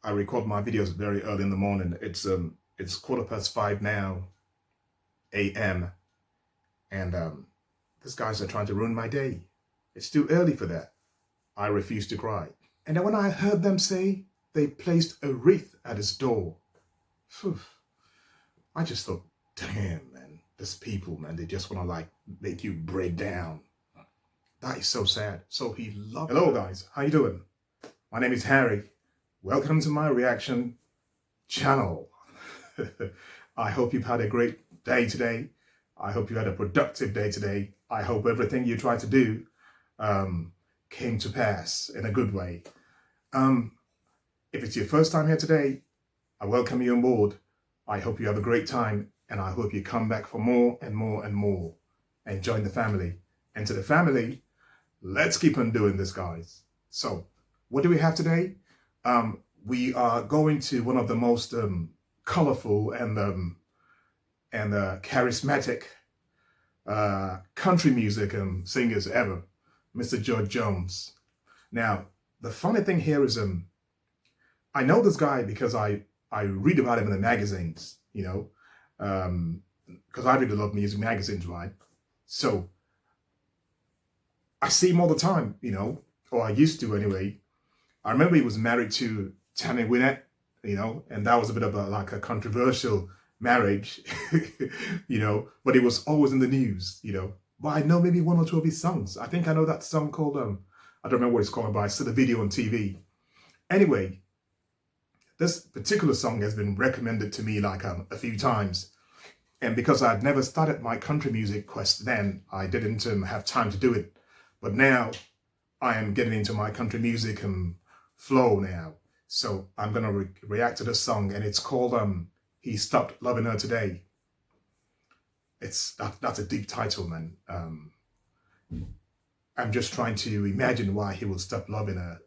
I record my videos very early in the morning. It's 5:15 now, a.m. And these guys are trying to ruin my day. It's too early for that. I refuse to cry. And then when I heard them say they placed a wreath at his door, phew, I just thought, damn, man, these people, man, they just want to like make you break down. That is so sad. So he loved it. Hello guys, how you doing? My name is Harry. Welcome to my reaction channel. I hope you've had a great day today. I hope you had a productive day today. I hope everything you tried to do came to pass in a good way. If it's your first time here today, I welcome you on board. I hope you have a great time, and I hope you come back for more and more and more and join the family. And to the family, let's keep on doing this, guys. So what do we have today? We are going to one of the most colorful and charismatic country music singers ever, Mr. George Jones. Now, the funny thing here is I know this guy because I read about him in the magazines, you know, because I really love music magazines, right? So I see him all the time, you know, or I used to anyway. I remember he was married to Tammy Wynette, you know, and that was a bit of a controversial marriage, you know, but it was always in the news, you know. But I know maybe one or two of his songs. I think I know that song called, I don't remember what it's called, but I saw the video on TV. Anyway, this particular song has been recommended to me like a few times. And because I'd never started my country music quest then, I didn't have time to do it. But now I am getting into my country music flow now. So I'm going to react to this song, and it's called He Stopped Loving Her Today. That's a deep title, man. I'm just trying to imagine why he would stop loving her.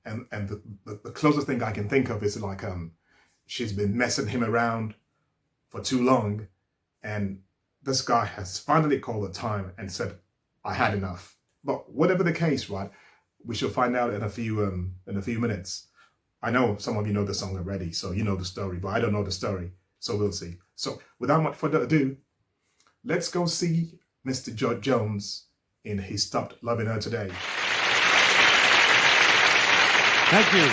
And the closest thing I can think of is like she's been messing him around for too long, and this guy has finally called a time and said, I had enough. But whatever the case, right, we shall find out in a few minutes. I know some of you know the song already, so you know the story, but I don't know the story, so we'll see. So without much further ado, let's go see Mr. George Jones in He Stopped Loving Her Today. Thank you.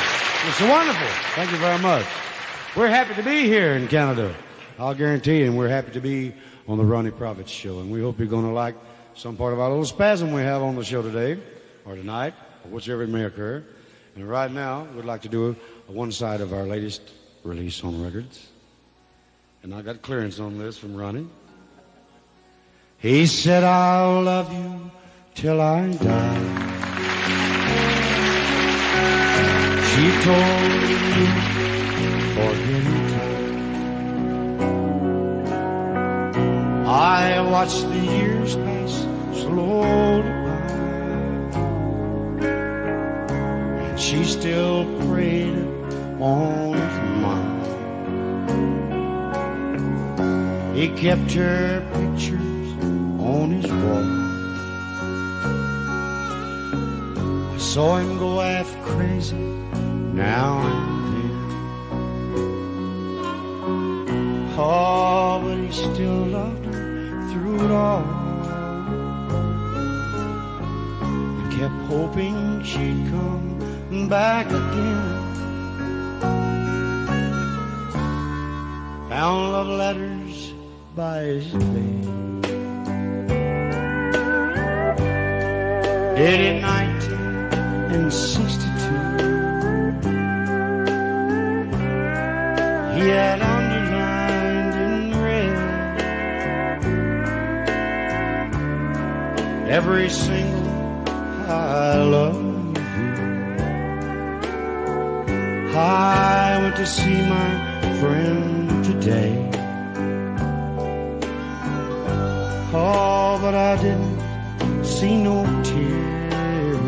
It's wonderful. Thank you very much. We're happy to be here in Canada. I'll guarantee you, and we're happy to be on the Ronnie Profits Show, and we hope you're going to like some part of our little spasm we have on the show today, or tonight, or whichever it may occur. And right now, we'd like to do one side of our latest release on records. And I got clearance on this from Ronnie. He said, I'll love you till I die. She told me for any time. I watched the years pass slowly by. She still preyed on his mind. He kept her pictures on his wall. I saw him go half crazy now and then. Oh, but he still loved her through it all, and kept hoping she'd come back again. Found love letters by his bed, dated 1962. He had underlined in red every single I love. I went to see my friend today. Oh, but I didn't see no tears.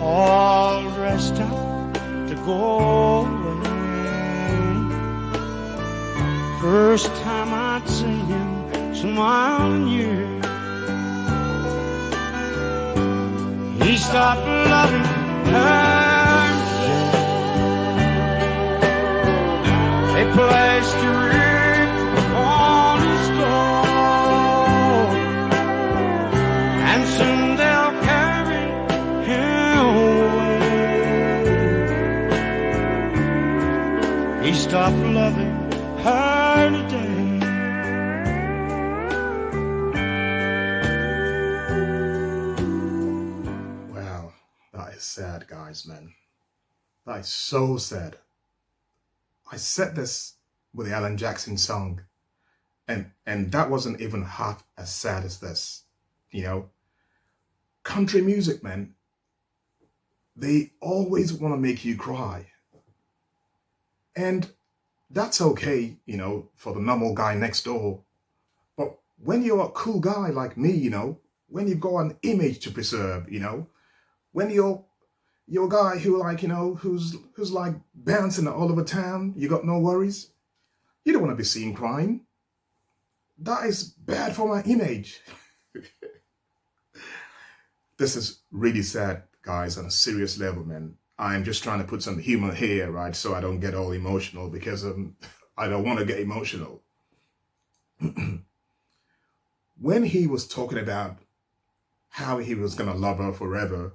All dressed up to go away. First time I'd seen him smile in years. He stopped loving her today. stop loving her today. Wow, that is sad, guys, man. That is so sad. I said this with the Alan Jackson song, and that wasn't even half as sad as this. You know, country music, man, they always want to make you cry. And that's okay, you know, for the normal guy next door. But when you're a cool guy like me, you know, when you've got an image to preserve, you know, when you're a guy who, like, you know, who's like bouncing all over town, you got no worries, you don't want to be seen crying. That is bad for my image. This is really sad, guys, on a serious level, man. I'm just trying to put some humor here, right, so I don't get all emotional, because I don't want to get emotional. When he was talking about how he was going to love her forever,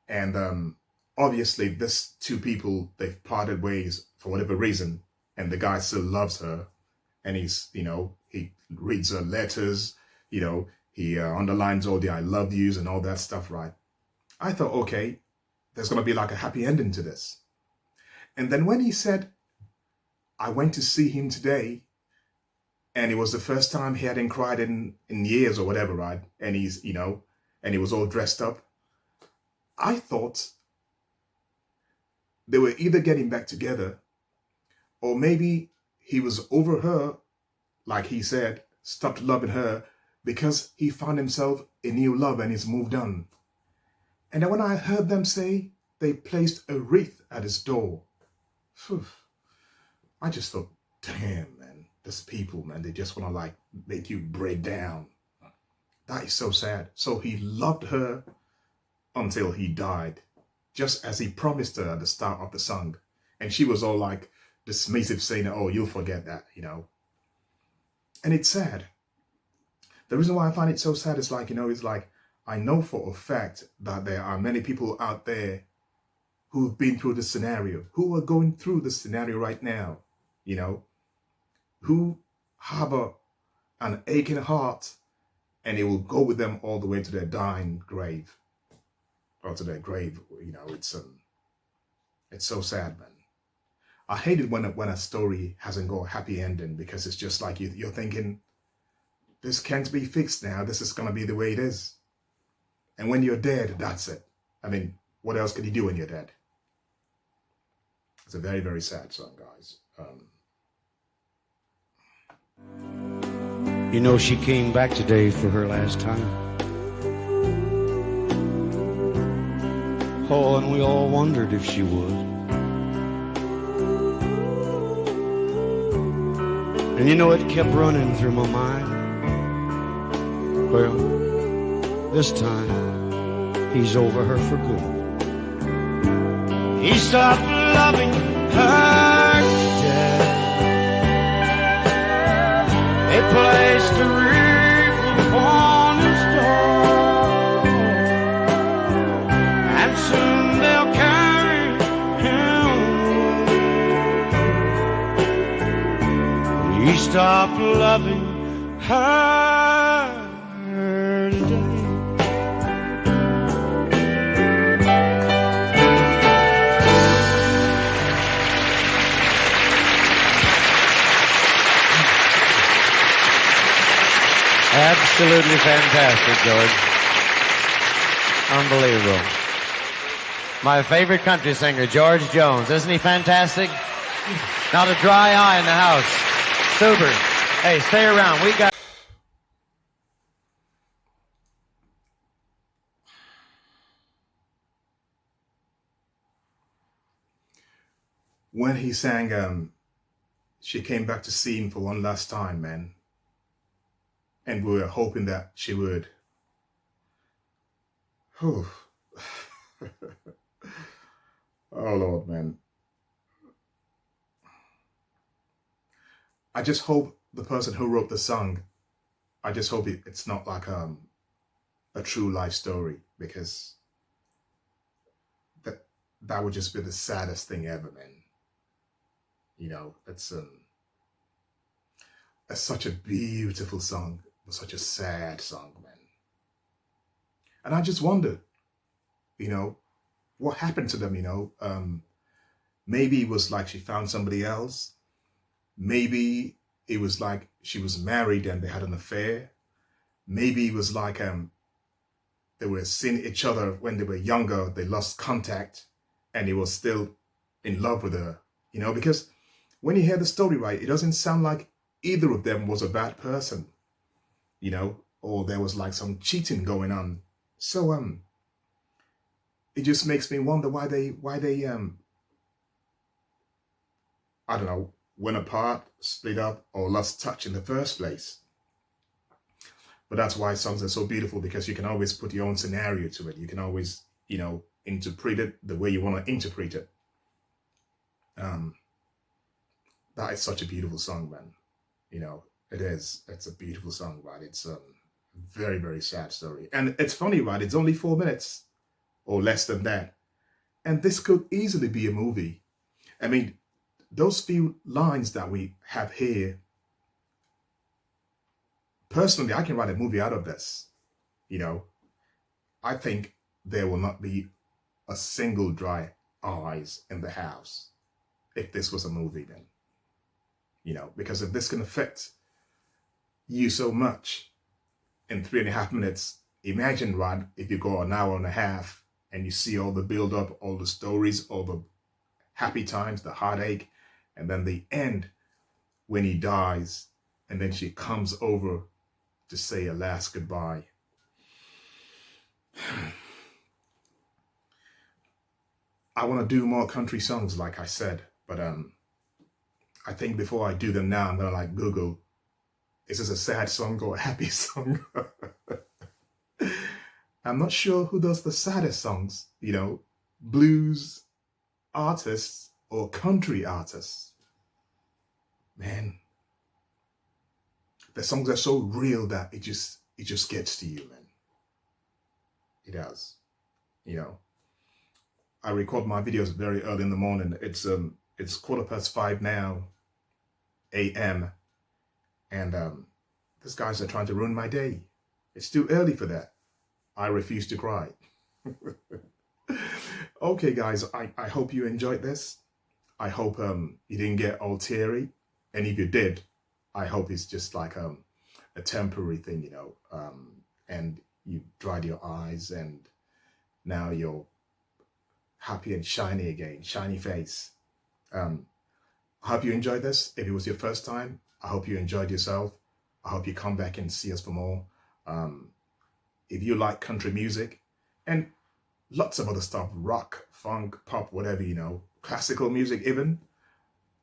and obviously these two people, they've parted ways for whatever reason, and the guy still loves her, and he's, you know, he reads her letters, you know, he underlines all the I love yous and all that stuff, right? I thought, okay, there's going to be like a happy ending to this. And then when he said, I went to see him today, and it was the first time he hadn't cried in years or whatever, right? And he's, you know, and he was all dressed up. I thought they were either getting back together, or maybe he was over her, like he said, stopped loving her because he found himself a new love and he's moved on. And then when I heard them say they placed a wreath at his door, I just thought, damn, man, these people, man, they just want to like make you break down. That is so sad. So he loved her until he died, just as he promised her at the start of the song. And she was all like dismissive, saying, oh, you'll forget that, you know. And it's sad. The reason why I find it so sad is like, you know, it's like, I know for a fact that there are many people out there who've been through this scenario, who are going through this scenario right now, you know, who have an aching heart, and it will go with them all the way to their dying grave, or to their grave. You know, it's so sad, man. I hate it when a story hasn't got a happy ending, because it's just like you're thinking, this can't be fixed now. This is going to be the way it is. And when you're dead, that's it. I mean, what else can you do when you're dead? It's a very, very sad song, guys. You know, she came back today for her last time. Oh, and we all wondered if she would. And you know, it kept running through my mind. Well, this time, he's over her for good. He stopped loving her today. They placed a wreath upon his door, and soon they'll carry him away. He stopped loving her today. Absolutely fantastic, George. Unbelievable. My favorite country singer, George Jones. Isn't he fantastic? Not a dry eye in the house. Super. Hey, stay around. We got... When he sang, she came back to see him for one last time, man. And we were hoping that she would. Whew. Oh, Lord, man. I just hope the person who wrote the song, I just hope it's not like a true life story, because that would just be the saddest thing ever, man. You know, it's such a beautiful song, but such a sad song, man. And I just wondered, you know, what happened to them, you know? Maybe it was like she found somebody else. Maybe it was like she was married and they had an affair. Maybe it was like they were seeing each other when they were younger, they lost contact, and he was still in love with her, you know, because when you hear the story, right, it doesn't sound like either of them was a bad person, you know, or there was like some cheating going on. So it just makes me wonder why they I don't know, went apart, split up, or lost touch in the first place. But that's why songs are so beautiful, because you can always put your own scenario to it. You can always, you know, interpret it the way you want to interpret it. That is such a beautiful song, man. You know, it is. It's a beautiful song, right? It's a very, very sad story. And it's funny, right? It's only 4 minutes or less than that. And this could easily be a movie. I mean, those few lines that we have here, personally, I can write a movie out of this. You know, I think there will not be a single dry eyes in the house if this was a movie then. You know, because if this can affect you so much in 3.5 minutes, imagine, Rod, if you go an hour and a half and you see all the build up, all the stories, all the happy times, the heartache, and then the end when he dies, and then she comes over to say a last goodbye. I want to do more country songs, like I said, but I think before I do them now, I'm gonna like Google, is this a sad song or a happy song? I'm not sure who does the saddest songs, you know, blues artists or country artists. Man, the songs are so real that it just gets to you, man. It does. You know, I record my videos very early in the morning. It's 5:15 now, a.m. And these guys are trying to ruin my day. It's too early for that. I refuse to cry. Okay, guys, I hope you enjoyed this. I hope you didn't get all teary. And if you did, I hope it's just like a temporary thing, you know, and you dried your eyes and now you're happy and shiny again, shiny face. I hope you enjoyed this. If it was your first time, I hope you enjoyed yourself. I hope you come back and see us for more. If you like country music and lots of other stuff, rock, funk, pop, whatever, you know, classical music even,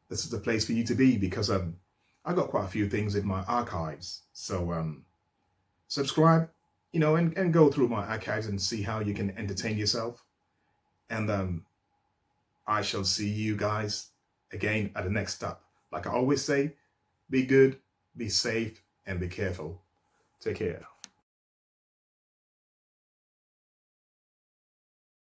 this is the place for you to be, because I got quite a few things in my archives. So subscribe, you know, and go through my archives and see how you can entertain yourself. And I shall see you guys again at the next stop. Like I always say, be good, be safe, and be careful. Take care.